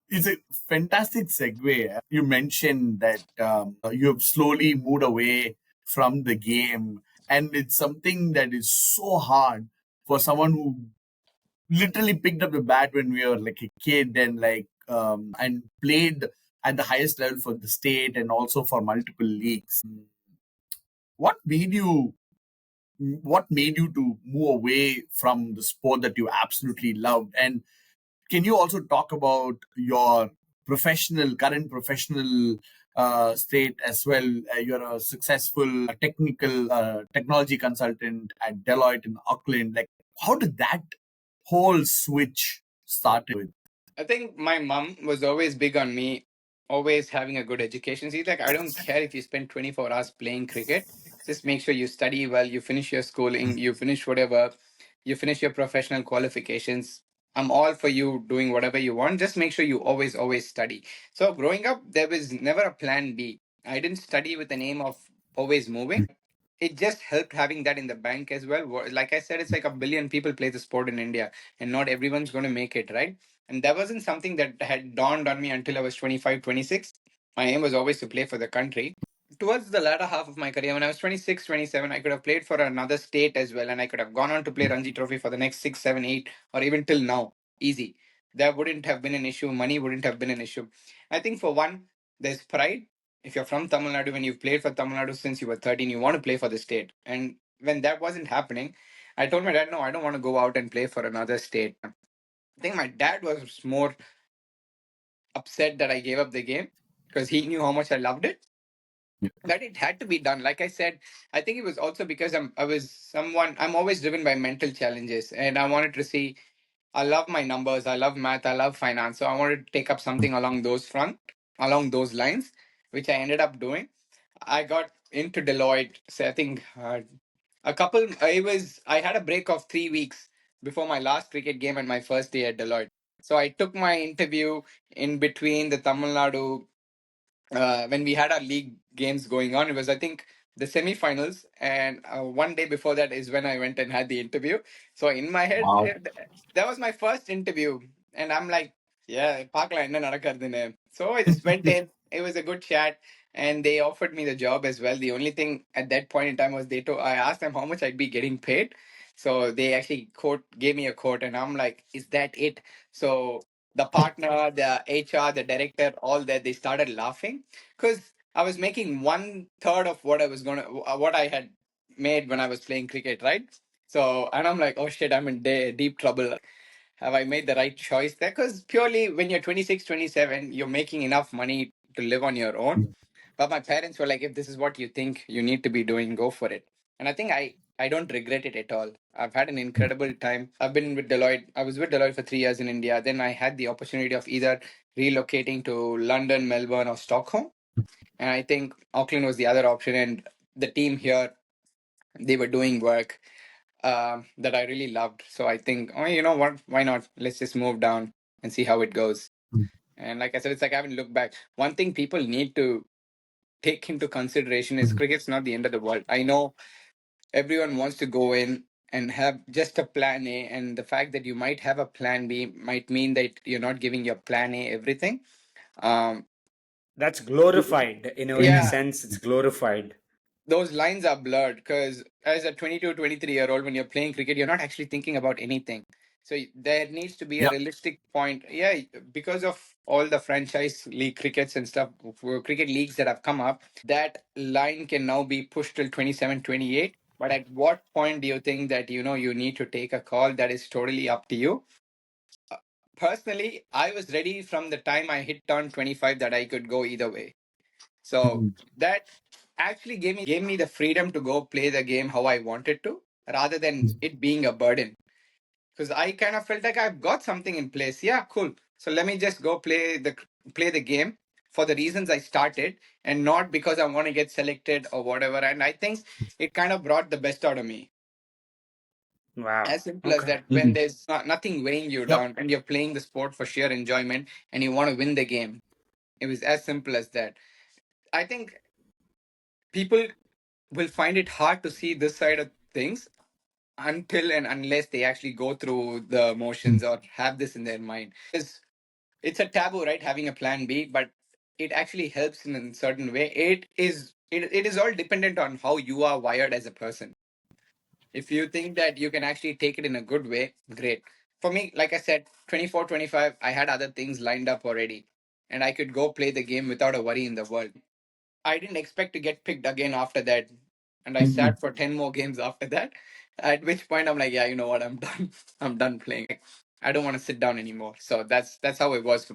It's a fantastic segue. You mentioned that you have slowly moved away from the game, and it's something that is so hard for someone who literally picked up the bat when we were like a kid and and played at the highest level for the state and also for multiple leagues. What made you what made you to move away from the sport that you absolutely loved? And can you also talk about your current professional state as well? You're a successful technology consultant at Deloitte in Auckland. Like, how did that whole switch started with? I think my mom was always big on me, always having a good education. She's like, I don't care if you spend 24 hours playing cricket. Just make sure you study well, you finish your schooling, you finish whatever, you finish your professional qualifications. I'm all for you doing whatever you want. Just make sure you always study. So growing up, there was never a plan B. I didn't study with the name of always moving. It just helped having that in the bank as well. Like I said, it's like a billion people play the sport in India, and not everyone's going to make it, right? And that wasn't something that had dawned on me until I was 25, 26. My aim was always to play for the country. Towards the latter half of my career, when I was 26, 27, I could have played for another state as well. And I could have gone on to play Ranji Trophy for the next 6, 7, 8, or even till now. Easy. That wouldn't have been an issue. Money wouldn't have been an issue. I think for one, there's pride. If you're from Tamil Nadu and you've played for Tamil Nadu since you were 13, you want to play for the state. And when that wasn't happening, I told my dad, no, I don't want to go out and play for another state. I think my dad was more upset that I gave up the game because he knew how much I loved it. That it had to be done. Like I said, I think it was also because I'm always driven by mental challenges, and I wanted to see. I love my numbers. I love math. I love finance. So I wanted to take up something along those lines, which I ended up doing. I got into Deloitte. So I think a couple. I had a break of 3 weeks before my last cricket game and my first day at Deloitte. So I took my interview in between the Tamil Nadu when we had our league games going on. It was, I think, the semi-finals, and one day before that is when I went and had the interview. So in my head, Wow. that was my first interview, and I'm like, yeah, பார்க்கலாம் என்ன நடக்கிறதுன்னு. So I just went in. It was a good chat, and they offered me the job as well. The only thing at that point in time was I asked them how much I'd be getting paid. So they actually gave me a quote, and I'm like, is that it? So the partner, the HR, the director, all that, they started laughing because I was making one third of what I had made when I was playing cricket, right? So, and I'm like, oh shit, I'm in deep trouble. Have I made the right choice there? Because purely when you're 26, 27, you're making enough money to live on your own. But my parents were like, if this is what you think you need to be doing, go for it. And I think I don't regret it at all. I've had an incredible time. I've been with Deloitte. I was with Deloitte for 3 years in India. Then I had the opportunity of either relocating to London, Melbourne, or Stockholm. And I think Auckland was the other option. And the team here, they were doing work that I really loved. So I think, oh, you know what? Why not? Let's just move down and see how it goes. And like I said, it's like I haven't looked back. One thing people need to take into consideration is cricket's not the end of the world. I know everyone wants to go in and have just a plan A, and the fact that you might have a plan B might mean that you're not giving your plan A everything. Um, That's glorified. In a yeah, sense, it's glorified. those lines are blurred because as a 22, 23-year old, when you're playing cricket, you're not actually thinking about anything. So there needs to be a Yeah. realistic point. Yeah, because of all the franchise league crickets and stuff, cricket leagues that have come up, that line can now be pushed till 27, 28. But at what point do you think that, you need to take a call? That is totally up to you. Uh, Personally, I was ready from the time I hit on 25 that I could go either way. So that actually gave me the freedom to go play the game how I wanted to, rather than it being a burden. Because I kind of felt like I've got something in place. Yeah, cool. So let me just go play the game for the reasons I started, and not because I want to get selected or whatever. And I think it kind of brought the best out of me. Wow. As simple as Okay. that. When there's nothing weighing you Yep. down and you're playing the sport for sheer enjoyment and you want to win the game, it was as simple as that. I think people will find it hard to see this side of things until and unless they actually go through the motions or have this in their mind. Because It's a taboo, right? Having a plan B, but it actually helps in a certain way. It is all dependent on how you are wired as a person. If you think that you can actually take it in a good way, great. For me, like I said, 24, 25, I had other things lined up already, and I could go play the game without a worry in the world. I didn't expect to get picked again after that. And I Mhm. sat for 10 more games after that. At which point I'm like, yeah, you know what? I'm done. I'm done playing. I don't want to sit down anymore. So that's how it was for